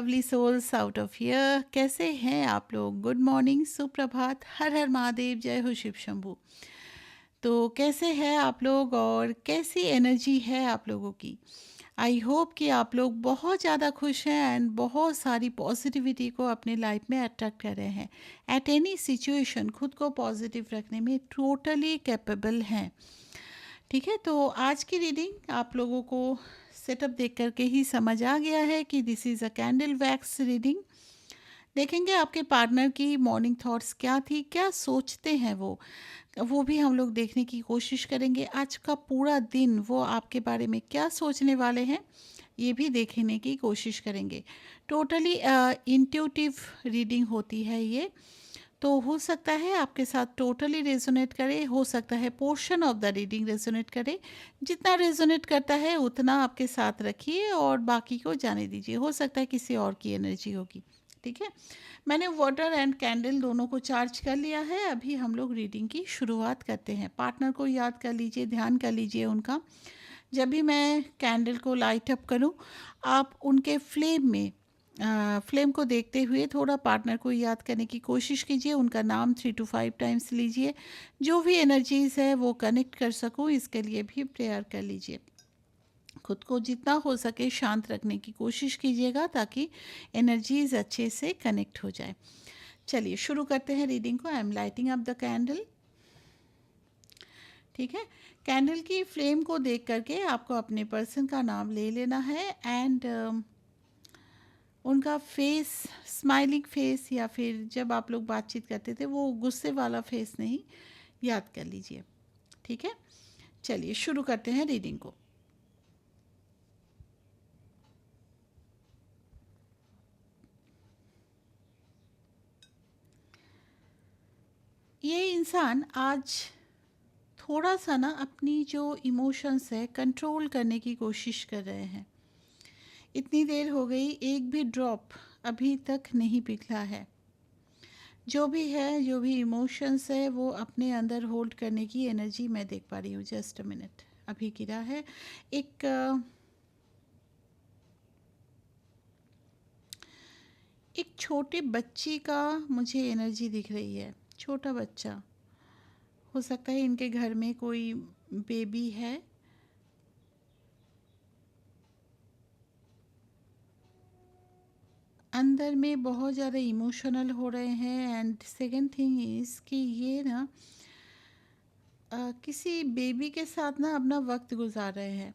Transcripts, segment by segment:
Lovely souls out of here. कैसे हैं आप लोग? गुड मॉर्निंग, सुप्रभात, हर हर महादेव, जय हो शिव शंभू। तो कैसे हैं आप लोग और कैसी एनर्जी है आप लोगों की? आई होप कि आप लोग बहुत ज़्यादा खुश हैं एंड बहुत सारी पॉजिटिविटी को अपने लाइफ में अट्रैक्ट कर रहे हैं। एट एनी सिचुएशन खुद को पॉजिटिव रखने में टोटली कैपेबल हैं। ठीक है, तो आज की रीडिंग आप लोगों को सेटअप देख करके ही समझ आ गया है कि this is a candle wax reading. देखेंगे आपके पार्टनर की मॉर्निंग थॉट्स क्या थी, क्या सोचते हैं वो भी हम लोग देखने की कोशिश करेंगे। आज का पूरा दिन वो आपके बारे में क्या सोचने वाले हैं ये भी देखने की कोशिश करेंगे। टोटली इंट्यूटिव रीडिंग होती है ये, तो हो सकता है आपके साथ टोटली रेजोनेट करे, हो सकता है portion of the reading resonate करे। जितना रेजोनेट करता है उतना आपके साथ रखिए और बाकी को जाने दीजिए। हो सकता है किसी और की एनर्जी होगी। ठीक है, मैंने वाटर एंड कैंडल दोनों को चार्ज कर लिया है। अभी हम लोग रीडिंग की शुरुआत करते हैं। पार्टनर को याद कर लीजिए, ध्यान कर लीजिए उनका। जब भी मैं कैंडल को लाइट अप करूं, आप उनके फ्लेम को देखते हुए थोड़ा पार्टनर को याद करने की कोशिश कीजिए। उनका नाम 3 to 5 टाइम्स लीजिए। जो भी एनर्जीज़ है वो कनेक्ट कर सकूं, इसके लिए भी प्रेयर कर लीजिए। खुद को जितना हो सके शांत रखने की कोशिश कीजिएगा ताकि एनर्जीज अच्छे से कनेक्ट हो जाए। चलिए शुरू करते हैं रीडिंग को। I am lighting up the candle. ठीक है, कैंडल की फ्लेम को देख करके आपको अपने पर्सन का नाम ले लेना है एंड उनका फेस, स्माइलिंग फेस, या फिर जब आप लोग बातचीत करते थे वो गुस्से वाला फेस नहीं, याद कर लीजिए। ठीक है, चलिए शुरू करते हैं रीडिंग को। ये इंसान आज थोड़ा सा ना अपनी जो इमोशंस है कंट्रोल करने की कोशिश कर रहे हैं। इतनी देर हो गई, एक भी ड्रॉप अभी तक नहीं पिघला है। जो भी है, जो भी इमोशंस है वो अपने अंदर होल्ड करने की एनर्जी मैं देख पा रही हूँ। जस्ट अ मिनट, अभी गिरा है एक छोटे बच्ची का मुझे एनर्जी दिख रही है। छोटा बच्चा, हो सकता है इनके घर में कोई बेबी है। अंदर में बहुत ज़्यादा इमोशनल हो रहे हैं। एंड सेकंड थिंग इज़ कि ये ना किसी बेबी के साथ ना अपना वक्त गुजार रहे हैं।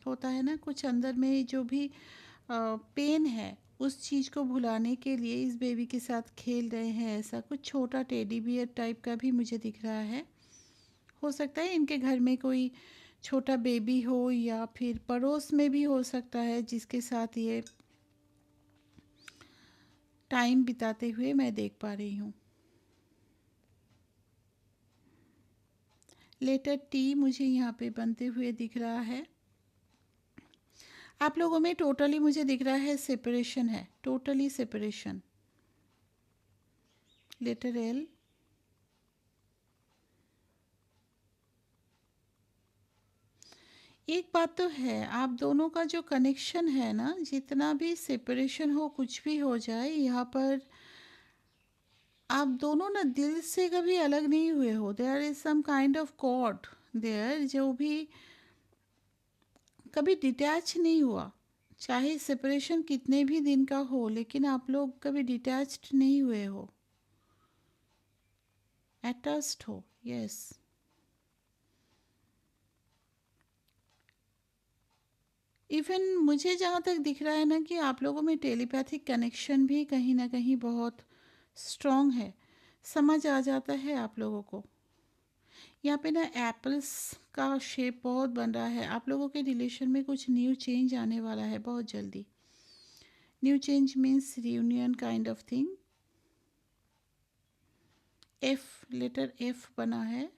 होता है ना, कुछ अंदर में जो भी पेन है उस चीज़ को भुलाने के लिए इस बेबी के साथ खेल रहे हैं। ऐसा कुछ छोटा टेडी बियर टाइप का भी मुझे दिख रहा है। हो सकता है इनके घर में कोई छोटा बेबी हो या फिर पड़ोस में भी हो सकता है जिसके साथ ये टाइम बिताते हुए मैं देख पा रही हूँ। लेटर टी मुझे यहाँ पे बनते हुए दिख रहा है। आप लोगों में टोटली मुझे दिख रहा है सेपरेशन है, टोटली सेपरेशन। लेटर एल, एक बात तो है, आप दोनों का जो कनेक्शन है ना, जितना भी सेपरेशन हो, कुछ भी हो जाए, यहाँ पर आप दोनों ना दिल से कभी अलग नहीं हुए हो। There is some kind of cord there जो भी कभी डिटैच नहीं हुआ। चाहे सेपरेशन कितने भी दिन का हो, लेकिन आप लोग कभी डिटैच्ड नहीं हुए हो, अटैच्ड हो। यस, इवन मुझे जहाँ तक दिख रहा है ना कि आप लोगों में टेलीपैथिक कनेक्शन भी कहीं ना कहीं बहुत स्ट्रॉन्ग है। समझ आ जाता है आप लोगों को। यहाँ पे ना एप्पल्स का शेप बहुत बन रहा है। आप लोगों के रिलेशन में कुछ न्यू चेंज आने वाला है बहुत जल्दी। New change means reunion kind of thing. F, letter F बना है।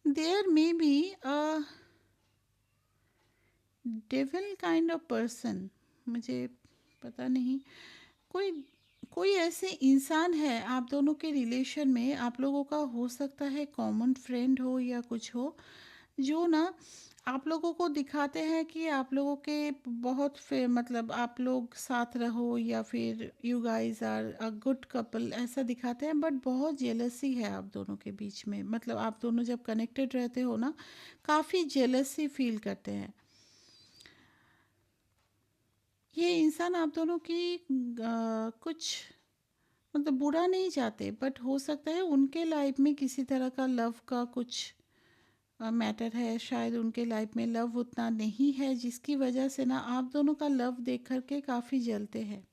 There may be a devil kind of person, मुझे पता नहीं, कोई कोई ऐसे इंसान है आप दोनों के रिलेशन में, आप लोगों का हो सकता है कॉमन फ्रेंड हो या कुछ हो, जो ना आप लोगों को दिखाते हैं कि आप लोगों के बहुत मतलब आप लोग साथ रहो या फिर you guys are a good couple ऐसा दिखाते हैं, बट बहुत जेलसी है आप दोनों के बीच में। मतलब आप दोनों जब कनेक्टेड रहते हो ना, काफ़ी जेलसी फील करते हैं। ये इंसान आप दोनों की कुछ मतलब बुरा नहीं चाहते, बट हो सकता है उनके लाइफ में किसी तरह का लव का कुछ मैटर है। शायद उनके लाइफ में लव उतना नहीं है, जिसकी वजह से ना आप दोनों का लव देख कर के काफ़ी जलते हैं।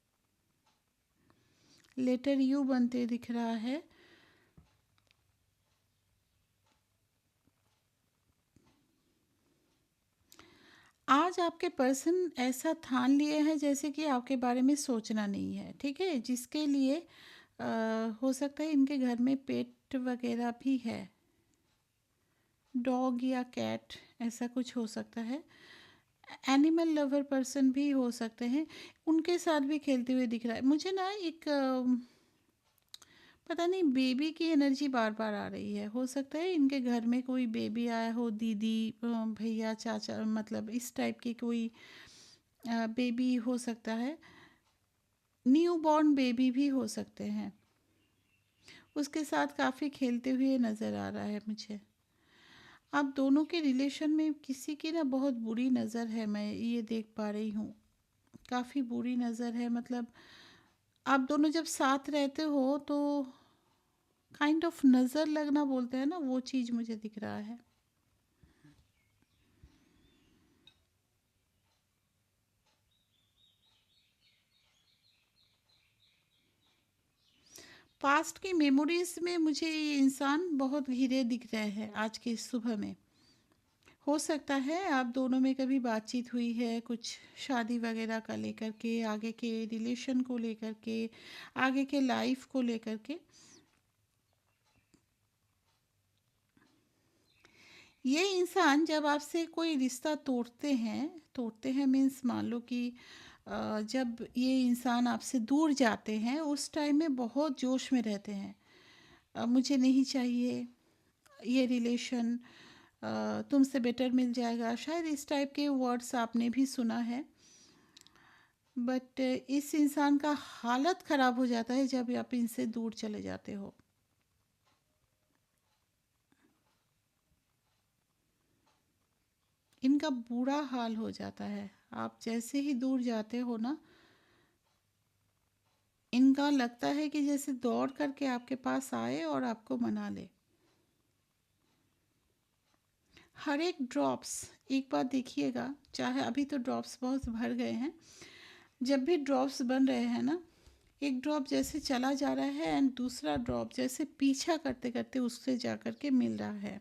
लेटर यू बनते दिख रहा है। आज आपके पर्सन ऐसा ठान लिए हैं जैसे कि आपके बारे में सोचना नहीं है, ठीक है, जिसके लिए हो सकता है इनके घर में पेट वगैरह भी है, डॉग या कैट ऐसा कुछ हो सकता है। एनिमल लवर पर्सन भी हो सकते हैं, उनके साथ भी खेलते हुए दिख रहा है मुझे ना। एक पता नहीं बेबी की एनर्जी बार बार आ रही है। हो सकता है इनके घर में कोई बेबी आया हो, दीदी भैया चाचा, मतलब इस टाइप की कोई बेबी हो सकता है। न्यू बॉर्न बेबी भी हो सकते हैं। उसके साथ काफ़ी खेलते हुए नज़र आ रहा है मुझे। आप दोनों के रिलेशन में किसी की ना बहुत बुरी नज़र है, मैं ये देख पा रही हूँ। काफ़ी बुरी नज़र है। मतलब आप दोनों जब साथ रहते हो तो काइंड ऑफ नज़र लगना बोलते हैं ना, वो चीज़ मुझे दिख रहा है। पास्ट की मेमोरीज में मुझे ये इंसान बहुत घिरे दिख रहे हैं आज की सुबह में। हो सकता है आप दोनों में कभी बातचीत हुई है कुछ शादी वगैरह का लेकर के, आगे के रिलेशन को लेकर के, आगे के लाइफ को लेकर के। ये इंसान जब आपसे कोई रिश्ता तोड़ते हैं मीन्स मान लो कि जब ये इंसान आपसे दूर जाते हैं उस टाइम में बहुत जोश में रहते हैं। मुझे नहीं चाहिए ये रिलेशन, तुमसे बेटर मिल जाएगा, शायद इस टाइप के वर्ड्स आपने भी सुना है। बट इस इंसान का हालत ख़राब हो जाता है जब आप इनसे दूर चले जाते हो। इनका बुरा हाल हो जाता है। आप जैसे ही दूर जाते हो ना, इनका लगता है कि जैसे दौड़ करके आपके पास आए और आपको मना ले। हर एक ड्रॉप्स, एक बार देखिएगा, चाहे अभी तो ड्रॉप्स बहुत भर गए हैं, जब भी ड्रॉप्स बन रहे हैं ना, एक ड्रॉप जैसे चला जा रहा है एंड दूसरा ड्रॉप जैसे पीछा करते करते उससे जा कर के मिल रहा है।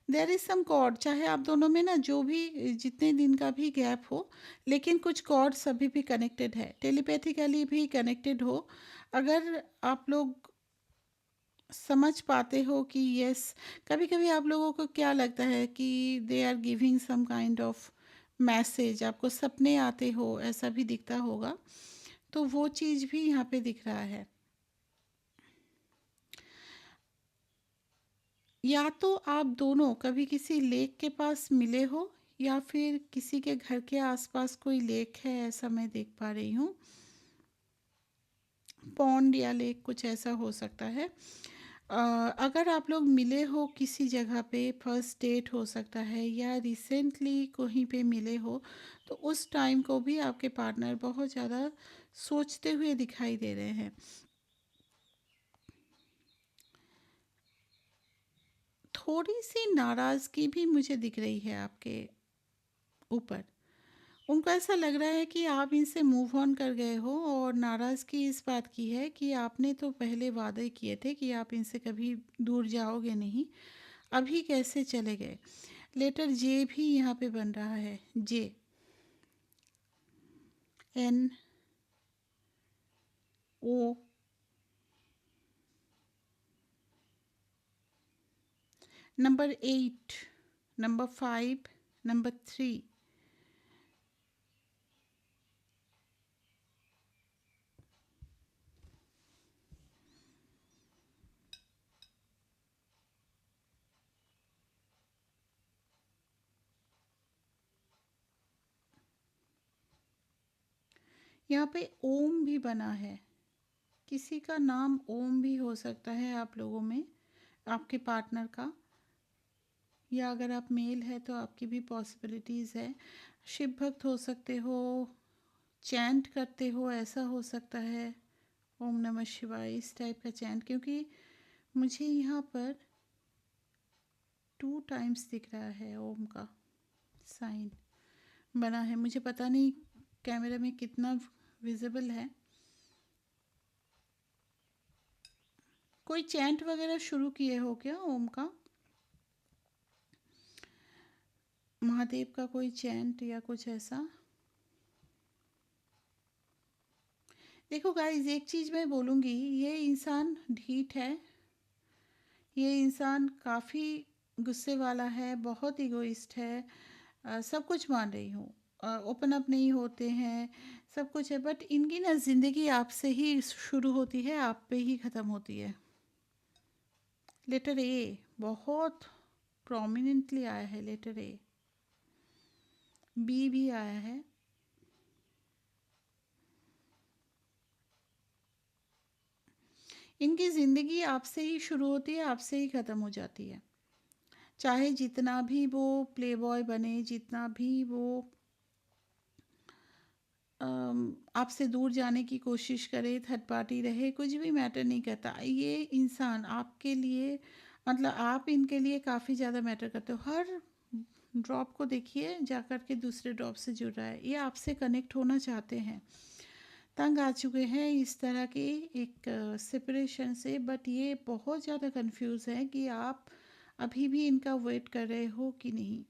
देयर इज़ सम कॉर्ड, चाहे आप दोनों में ना जो भी जितने दिन का भी गैप हो, लेकिन कुछ कॉर्ड्स अभी भी कनेक्टेड है, टेलीपैथिकली भी कनेक्टेड हो। अगर आप लोग समझ पाते हो कि यस, कभी कभी आप लोगों को क्या लगता है कि they are giving some kind of message, आपको सपने आते हो ऐसा भी दिखता होगा, तो वो चीज़ भी यहाँ पे दिख रहा है। या तो आप दोनों कभी किसी लेक के पास मिले हो, या फिर किसी के घर के आसपास कोई लेक है ऐसा मैं देख पा रही हूँ। पॉन्ड या लेक कुछ ऐसा हो सकता है। अगर आप लोग मिले हो किसी जगह पे, फर्स्ट डेट हो सकता है या रिसेंटली कहीं पे मिले हो, तो उस टाइम को भी आपके पार्टनर बहुत ज़्यादा सोचते हुए दिखाई दे रहे हैं। थोड़ी सी नाराज़गी भी मुझे दिख रही है आपके ऊपर। उनको ऐसा लग रहा है कि आप इनसे मूव ऑन कर गए हो, और नाराज़गी इस बात की है कि आपने तो पहले वादे किए थे कि आप इनसे कभी दूर जाओगे नहीं, अभी कैसे चले गए। लेटर जे भी यहाँ पे बन रहा है, जे, एन, ओ, नंबर 8, नंबर 5, नंबर 3, यहाँ पे ओम भी बना है, किसी का नाम ओम भी हो सकता है आप लोगों में, आपके पार्टनर का, या अगर आप मेल है तो आपकी भी पॉसिबिलिटीज़ है। शिव भक्त हो सकते हो, चैंट करते हो, ऐसा हो सकता है, ओम नमः शिवाय इस टाइप का चैंट, क्योंकि मुझे यहाँ पर 2 टाइम्स दिख रहा है ओम का साइन बना है। मुझे पता नहीं कैमरा में कितना विजिबल है। कोई चैंट वगैरह शुरू किए हो क्या ओम का, महादेव का कोई चैंट या कुछ ऐसा? देखो गाइस, एक चीज़ मैं बोलूँगी, ये इंसान ढीठ है, ये इंसान काफ़ी गुस्से वाला है, बहुत इगोइस्ट है। सब कुछ मान रही हूँ, ओपन अप नहीं होते हैं, सब कुछ है, बट इनकी ना ज़िंदगी आपसे ही शुरू होती है, आप पे ही ख़त्म होती है। लेटर ए बहुत प्रोमिनेंटली आया है, लेटर ए, बी भी आया है। इनकी ज़िंदगी आपसे ही शुरू होती है, आपसे ही ख़त्म हो जाती है। चाहे जितना भी वो प्ले बॉय बने, जितना भी वो आपसे दूर जाने की कोशिश करे, थर्ड पार्टी रहे, कुछ भी मैटर नहीं करता। ये इंसान आपके लिए, मतलब आप इनके लिए काफ़ी ज़्यादा मैटर करते हो। हर ड्रॉप को देखिए, जा कर के दूसरे ड्रॉप से जुड़ रहा है, ये आपसे कनेक्ट होना चाहते हैं, तंग आ चुके हैं इस तरह की एक सेपरेशन से, बट ये बहुत ज़्यादा कंफ्यूज है कि आप अभी भी इनका वेट कर रहे हो कि नहीं।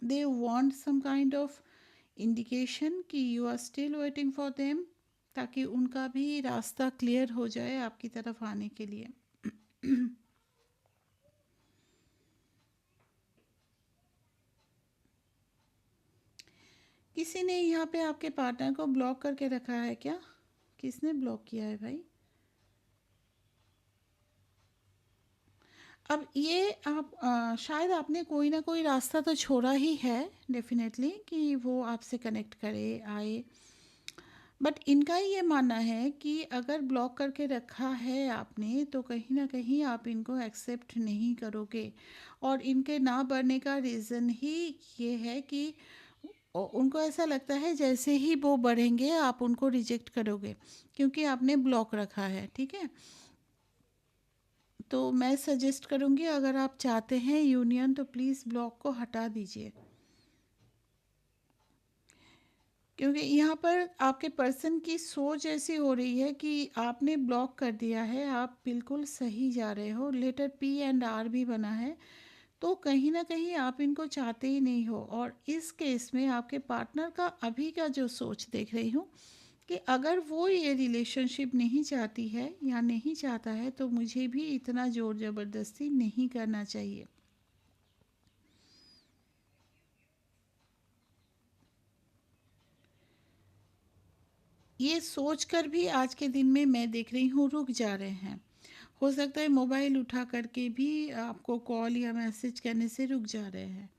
They want some kind of indication कि you are still waiting for them, ताकि उनका भी रास्ता क्लियर हो जाए आपकी तरफ आने के लिए। किसी ने यहाँ पे आपके पार्टनर को ब्लॉक करके रखा है क्या? किसने ब्लॉक किया है भाई? अब ये आप शायद आपने कोई ना कोई रास्ता तो छोड़ा ही है डेफिनेटली, कि वो आपसे कनेक्ट करे, आए, बट इनका ये मानना है कि अगर ब्लॉक करके रखा है आपने तो कहीं ना कहीं आप इनको एक्सेप्ट नहीं करोगे, और इनके ना बढ़ने का रीज़न ही ये है कि उनको ऐसा लगता है जैसे ही वो बढ़ेंगे आप उनको रिजेक्ट करोगे, क्योंकि आपने ब्लॉक रखा है, ठीक है। तो मैं सजेस्ट करूँगी, अगर आप चाहते हैं यूनियन तो प्लीज़ ब्लॉक को हटा दीजिए, क्योंकि यहाँ पर आपके पर्सन की सोच ऐसी हो रही है कि आपने ब्लॉक कर दिया है, आप बिल्कुल सही जा रहे हो, लेटर पी एंड आर भी बना है, तो कहीं ना कहीं आप इनको चाहते ही नहीं हो। और इस केस में आपके पार्टनर का अभी का जो सोच देख रही हूँ, कि अगर वो ये रिलेशनशिप नहीं चाहती है या नहीं चाहता है तो मुझे भी इतना ज़ोर ज़बरदस्ती नहीं करना चाहिए। ये सोचकर भी आज के दिन में मैं देख रही हूँ रुक जा रहे हैं। हो सकता है मोबाइल उठा करके भी आपको कॉल या मैसेज करने से रुक जा रहे हैं।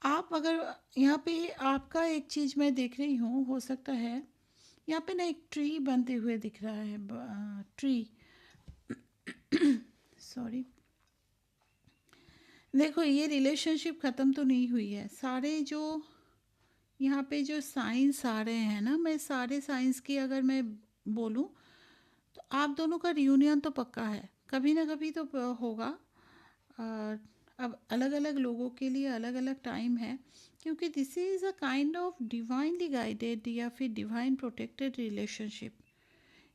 आप अगर यहाँ पे आपका एक चीज़ मैं देख रही हूँ, हो सकता है यहाँ पे ना एक ट्री बनते हुए दिख रहा है, ट्री, सॉरी। देखो, ये रिलेशनशिप ख़त्म तो नहीं हुई है। सारे जो यहाँ पे जो साइंस आ रहे हैं ना, मैं सारे साइंस की अगर मैं बोलूँ तो आप दोनों का रियूनियन तो पक्का है, कभी ना कभी तो होगा। और अब अलग अलग लोगों के लिए अलग अलग टाइम है, क्योंकि this is a kind of divinely guided या फिर डिवाइन प्रोटेक्टेड रिलेशनशिप।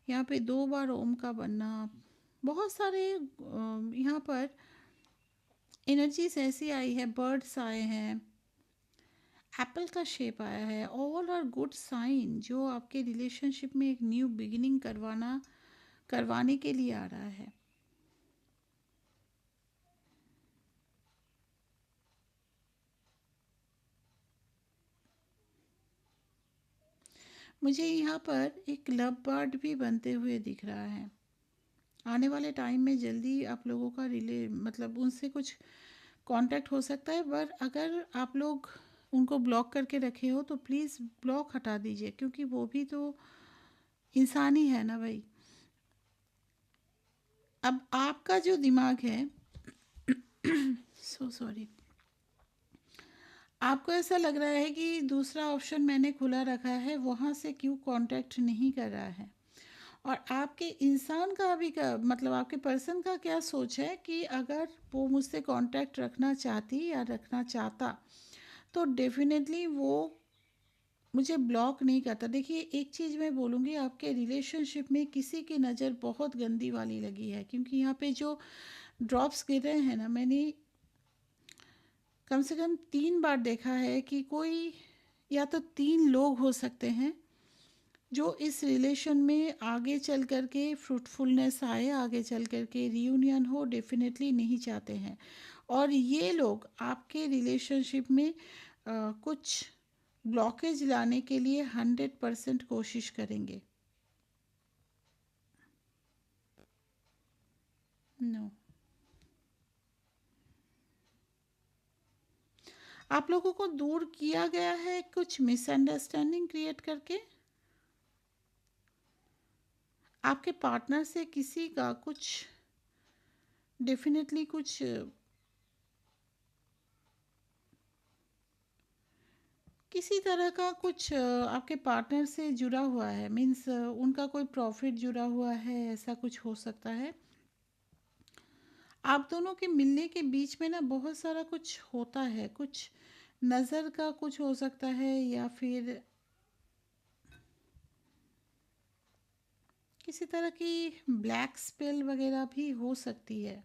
यहाँ पे 2 बार ओम का बनना, बहुत सारे यहाँ पर एनर्जीज ऐसी आई है, बर्ड्स आए हैं, एप्पल का शेप आया है, ऑल आर गुड साइन जो आपके रिलेशनशिप में एक न्यू बिगिनिंग करवाने के लिए आ रहा है। मुझे यहाँ पर एक लव बर्ड भी बनते हुए दिख रहा है। आने वाले टाइम में जल्दी आप लोगों का रिले मतलब उनसे कुछ कांटेक्ट हो सकता है, पर अगर आप लोग उनको ब्लॉक करके रखे हो तो प्लीज़ ब्लॉक हटा दीजिए, क्योंकि वो भी तो इंसान ही है ना भाई। अब आपका जो दिमाग है सो सॉरी, आपको ऐसा लग रहा है कि दूसरा ऑप्शन मैंने खुला रखा है, वहाँ से क्यों कांटेक्ट नहीं कर रहा है। और आपके इंसान का भी का मतलब आपके पर्सन का क्या सोच है कि अगर वो मुझसे कांटेक्ट रखना चाहती या रखना चाहता तो डेफिनेटली वो मुझे ब्लॉक नहीं करता। देखिए एक चीज़ मैं बोलूँगी, आपके रिलेशनशिप में किसी की नज़र बहुत गंदी वाली लगी है, क्योंकि यहाँ पे जो ड्रॉप्स गिर रहे हैं ना, मैंने कम से कम 3 बार देखा है कि कोई या तो 3 लोग हो सकते हैं जो इस रिलेशन में आगे चल कर के फ्रूटफुलनेस आए, आगे चल कर के रियूनियन हो, डेफिनेटली नहीं चाहते हैं। और ये लोग आपके रिलेशनशिप में कुछ ब्लॉकेज लाने के लिए 100% कोशिश करेंगे। नो, आप लोगों को दूर किया गया है कुछ मिसअंडरस्टैंडिंग क्रिएट करके। आपके पार्टनर से किसी का कुछ डेफिनेटली कुछ किसी तरह का कुछ आपके पार्टनर से जुड़ा हुआ है, मीन्स उनका कोई प्रॉफिट जुड़ा हुआ है, ऐसा कुछ हो सकता है। आप दोनों के मिलने के बीच में ना बहुत सारा कुछ होता है, कुछ नज़र का कुछ हो सकता है, या फिर किसी तरह की ब्लैक स्पेल वगैरह भी हो सकती है।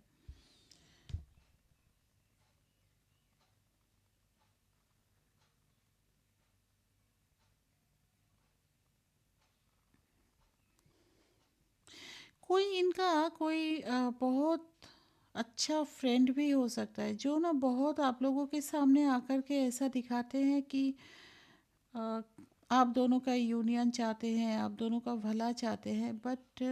कोई इनका कोई बहुत अच्छा फ्रेंड भी हो सकता है, जो ना बहुत आप लोगों के सामने आकर के ऐसा दिखाते हैं कि अ, आप दोनों का यूनियन चाहते हैं, आप दोनों का भला चाहते हैं, but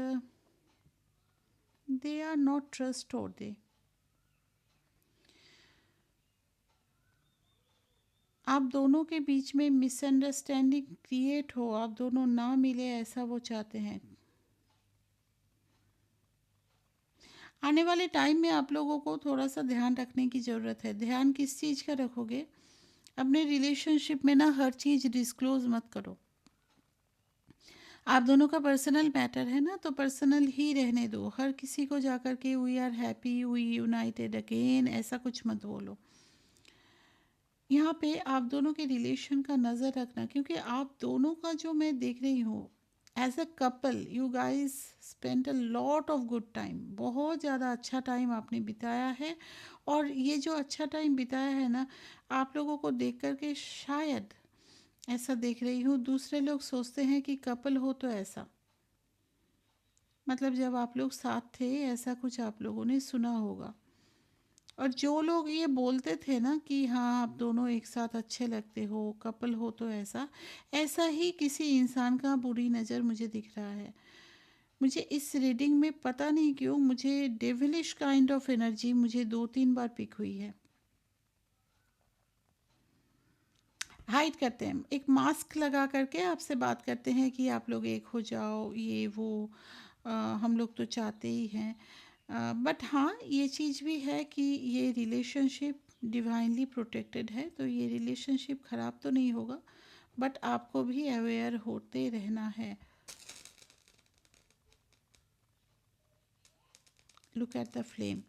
they are not trustworthy. आप दोनों के बीच में मिसअंडरस्टैंडिंग क्रिएट हो, आप दोनों ना मिले, ऐसा वो चाहते हैं। आने वाले टाइम में आप लोगों को थोड़ा सा ध्यान रखने की ज़रूरत है। ध्यान किस चीज़ का रखोगे? अपने रिलेशनशिप में ना हर चीज़ डिस्क्लोज मत करो। आप दोनों का पर्सनल मैटर है ना, तो पर्सनल ही रहने दो। हर किसी को जाकर के we are happy, we united again, ऐसा कुछ मत बोलो। यहाँ पे आप दोनों के रिलेशन का नज़र रखना, क्योंकि आप दोनों का जो मैं देख रही हूँ, as a couple you guys spent a lot of good time, बहुत ज़्यादा अच्छा टाइम आपने बिताया है। और ये जो अच्छा टाइम बिताया है ना, आप लोगों को देख कर के शायद ऐसा देख रही हूँ, दूसरे लोग सोचते हैं कि कपल हो तो ऐसा, मतलब जब आप लोग साथ थे ऐसा कुछ आप लोगों ने सुना होगा। और जो लोग ये बोलते थे ना कि हाँ आप दोनों एक साथ अच्छे लगते हो, कपल हो तो ऐसा, ऐसा ही किसी इंसान का बुरी नज़र मुझे दिख रहा है। मुझे इस रीडिंग में पता नहीं क्यों मुझे डेविलिश काइंड ऑफ एनर्जी मुझे 2-3 बार पिक हुई है। हाइड करते हैं, एक मास्क लगा करके आपसे बात करते हैं कि आप लोग एक हो जाओ, ये वो, अ, हम लोग तो चाहते ही हैं। बट हाँ ये चीज़ भी है कि ये रिलेशनशिप डिवाइनली प्रोटेक्टेड है, तो ये रिलेशनशिप ख़राब तो नहीं होगा, बट आपको भी अवेयर होते रहना है। Look at the flame.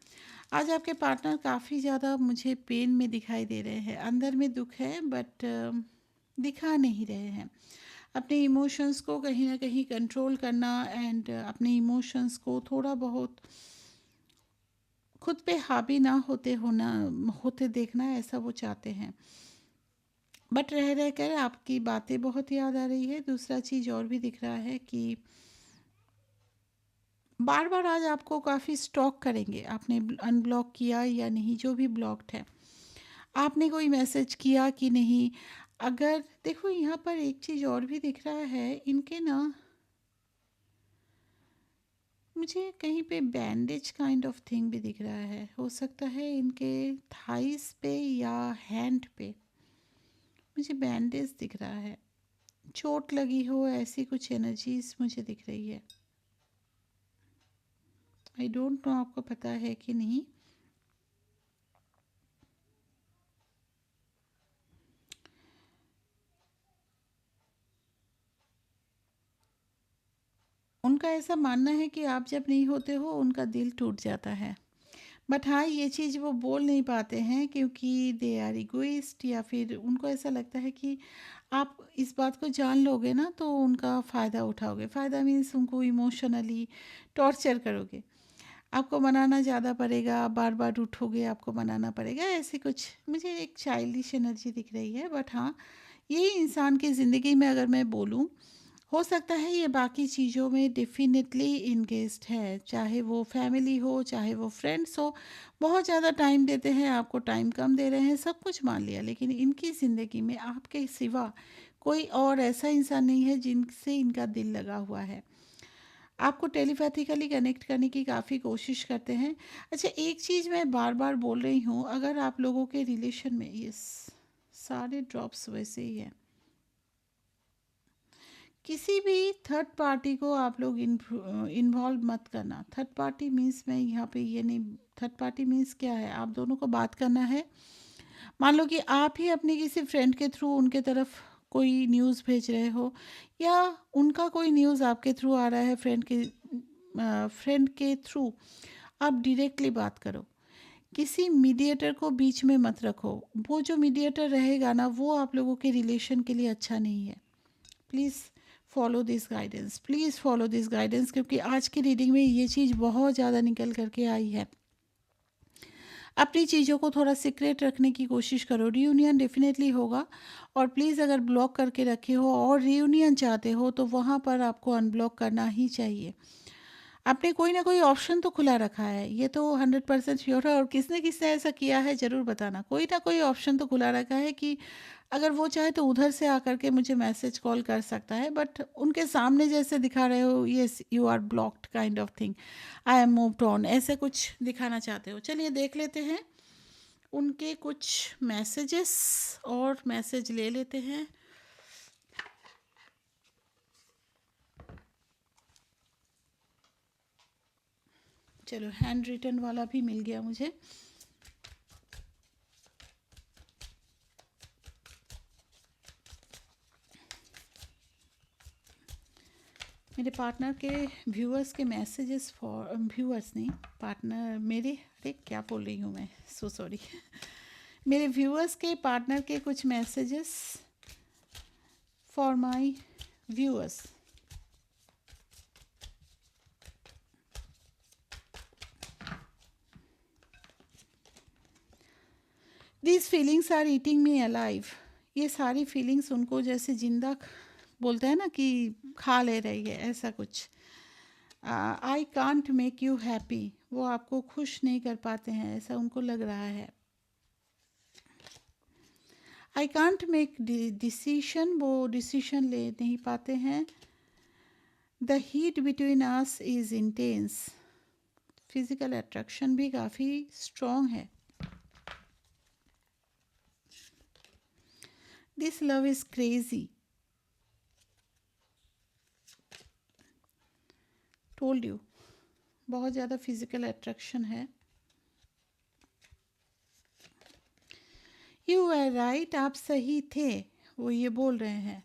आज आपके पार्टनर काफ़ी ज़्यादा मुझे पेन में दिखाई दे रहे हैं, अंदर में दुख है बट दिखा नहीं रहे हैं। अपने इमोशंस को कहीं ना कहीं कंट्रोल करना एंड अपने इमोशंस को थोड़ा बहुत खुद पे हावी ना होते देखना, ऐसा वो चाहते हैं। बट रह रह कर आपकी बातें बहुत याद आ रही है। दूसरा चीज़ और भी दिख रहा है कि बार बार आज आपको काफ़ी स्टॉक करेंगे। आपने अनब्लॉक किया या नहीं, जो भी ब्लॉक्ड है, आपने कोई मैसेज किया कि नहीं। अगर देखो यहाँ पर एक चीज़ और भी दिख रहा है, इनके ना मुझे कहीं पे बैंडेज काइंड ऑफ थिंग भी दिख रहा है। हो सकता है इनके थाइस पे या हैंड पे मुझे बैंडेज दिख रहा है, चोट लगी हो ऐसी कुछ एनर्जीज मुझे दिख रही है। आई डोंट नो आपको पता है कि नहीं। उनका ऐसा मानना है कि आप जब नहीं होते हो उनका दिल टूट जाता है। बट हाँ, ये चीज़ वो बोल नहीं पाते हैं क्योंकि दे आर इगोइस्ट, या फिर उनको ऐसा लगता है कि आप इस बात को जान लोगे ना तो उनका फ़ायदा उठाओगे। फ़ायदा मीन्स उनको इमोशनली टॉर्चर करोगे। आपको मनाना ज़्यादा पड़ेगा, बार बार उठोगे, आपको मनाना पड़ेगा, ऐसी कुछ मुझे एक चाइल्डिश एनर्जी दिख रही है। बट हाँ, ये इंसान की ज़िंदगी में अगर मैं बोलूँ, हो सकता है ये बाकी चीज़ों में डेफिनेटली इंगेज्ड है, चाहे वो फैमिली हो, चाहे वो फ्रेंड्स हो। बहुत ज़्यादा टाइम देते हैं, आपको टाइम कम दे रहे हैं, सब कुछ मान लिया, लेकिन इनकी ज़िंदगी में आपके सिवा कोई और ऐसा इंसान नहीं है जिनसे इनका दिल लगा हुआ है। आपको टेलीपैथिकली कनेक्ट करने की काफ़ी कोशिश करते हैं। अच्छा, एक चीज़ मैं बार बार बोल रही हूँ, अगर आप लोगों के रिलेशन में ये सारे ड्रॉप्स वैसे ही हैं, किसी भी थर्ड पार्टी को आप लोग इन्वॉल्व मत करना। थर्ड पार्टी मीन्स मैं यहाँ पे ये नहीं, थर्ड पार्टी मीन्स क्या है, आप दोनों को बात करना है। मान लो कि आप ही अपने किसी फ्रेंड के थ्रू उनके तरफ कोई न्यूज़ भेज रहे हो, या उनका कोई न्यूज़ आपके थ्रू आ रहा है, फ्रेंड के थ्रू आप डायरेक्टली बात करो। किसी मीडिएटर को बीच में मत रखो। वो जो मीडिएटर रहेगा ना, वो आप लोगों के रिलेशन के लिए अच्छा नहीं है। Please follow this guidance, please follow this guidance, क्योंकि आज की रीडिंग में ये चीज़ बहुत ज़्यादा निकल करके आई है। अपनी चीज़ों को थोड़ा सीक्रेट रखने की कोशिश करो। रियूनियन डेफिनेटली होगा, और प्लीज़ अगर ब्लॉक करके रखे हो और रियूनियन चाहते हो तो वहाँ पर आपको अनब्लॉक करना ही चाहिए। आपने कोई ना कोई ऑप्शन तो खुला रखा है, ये तो 100% श्योर है, और किसने किसने ऐसा किया है ज़रूर बताना। कोई ना कोई ऑप्शन तो खुला रखा है कि अगर वो चाहे तो उधर से आकर के मुझे मैसेज कॉल कर सकता है, बट उनके सामने जैसे दिखा रहे हो, yes you are blocked kind of thing, I am moved on, ऐसे कुछ दिखाना चाहते हो। चलिए देख लेते हैं उनके कुछ मैसेजेस, और मैसेज ले लेते हैं। चलो, हैंड रिटन वाला भी मिल गया मुझे। मेरे पार्टनर के व्यूअर्स के मैसेजेस, फॉर व्यूअर्स नहीं, पार्टनर मेरे, अरे क्या बोल रही हूँ मैं, सो सॉरी मेरे व्यूअर्स के पार्टनर के कुछ messages for my viewers. These feelings are eating me alive. ये सारी फीलिंग्स उनको जैसे जिंदा बोलते हैं ना कि खा ले रही है, ऐसा कुछ। I can't make you happy, वो आपको खुश नहीं कर पाते हैं, ऐसा उनको लग रहा है। आई कांट मेक डिसीशन, वो डिसीशन ले नहीं पाते हैं। The heat between us is intense, physical attraction भी काफ़ी स्ट्रॉन्ग है। This love is crazy, told you, बहुत ज़्यादा फिजिकल अट्रैक्शन है। यू आर राइट, आप सही थे, वो ये बोल रहे हैं।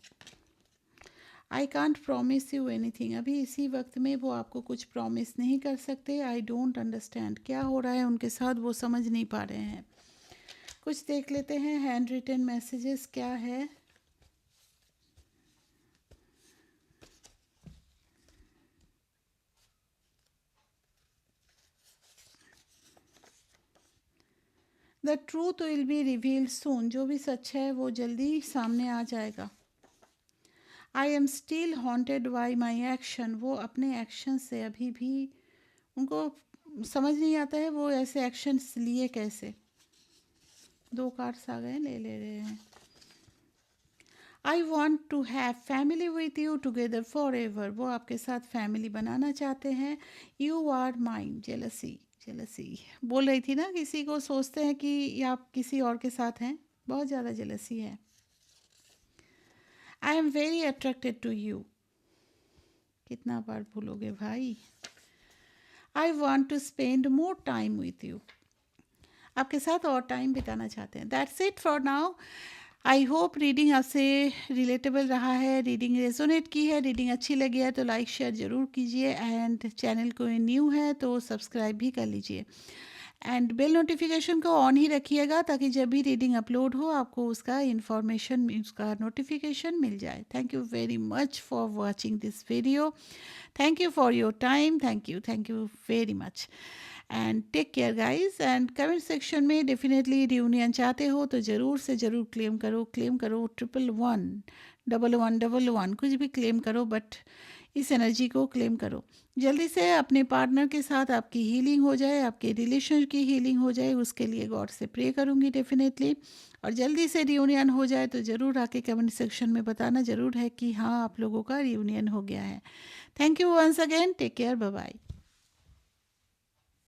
I can't promise you anything, अभी इसी वक्त में वो आपको कुछ प्रॉमिस नहीं कर सकते। आई डोंट अंडरस्टैंड, क्या हो रहा है उनके साथ वो समझ नहीं पा रहे हैं। कुछ देख लेते हैं हैंड रिटन मैसेजेस क्या है। The truth will be revealed soon, जो भी सच है वो जल्दी सामने आ जाएगा। I am still haunted by my action, वो अपने एक्शन से अभी भी उनको समझ नहीं आता है वो ऐसे एक्शंस लिए कैसे। दो कार्ड्स आ गए, ले रहे हैं। I want to have family with you together forever, वो आपके साथ फैमिली बनाना चाहते हैं। You are mine, jealousy, jealousy बोल रही थी ना, किसी को सोचते हैं कि आप किसी और के साथ हैं, बहुत ज़्यादा जेलसी है। I am very attracted to you. कितना बार भूलोगे भाई। I want to spend more time with you. आपके साथ और टाइम बिताना चाहते हैं। That's it for now. I hope reading आपसे रिलेटेबल रहा है, रीडिंग रेजोनेट की है, रीडिंग अच्छी लगी है तो लाइक शेयर ज़रूर कीजिए, एंड चैनल को न्यू है तो सब्सक्राइब भी कर लीजिए, एंड बेल नोटिफिकेशन को ऑन ही रखिएगा ताकि जब भी रीडिंग अपलोड हो आपको उसका इन्फॉर्मेशन, उसका नोटिफिकेशन मिल जाए। Thank you very much for watching this video. Thank you for your time. Thank you very much, and take care guys. And comment section में डेफिनेटली रियूनियन चाहते हो तो ज़रूर से ज़रूर क्लेम करो, 11111, कुछ भी क्लेम करो, बट इस एनर्जी को क्लेम करो। जल्दी से अपने पार्टनर के साथ आपकी हीलिंग हो जाए, आपके रिलेशन की हीलिंग हो जाए, उसके लिए गॉड से प्रे करूँगी डेफिनेटली। और जल्दी से रियूनियन हो जाए तो ज़रूर आके कमेंट सेक्शन में बताना ज़रूर है कि हाँ आप लोगों का रियूनियन हो गया है। Thank you once again, take care, bye bye.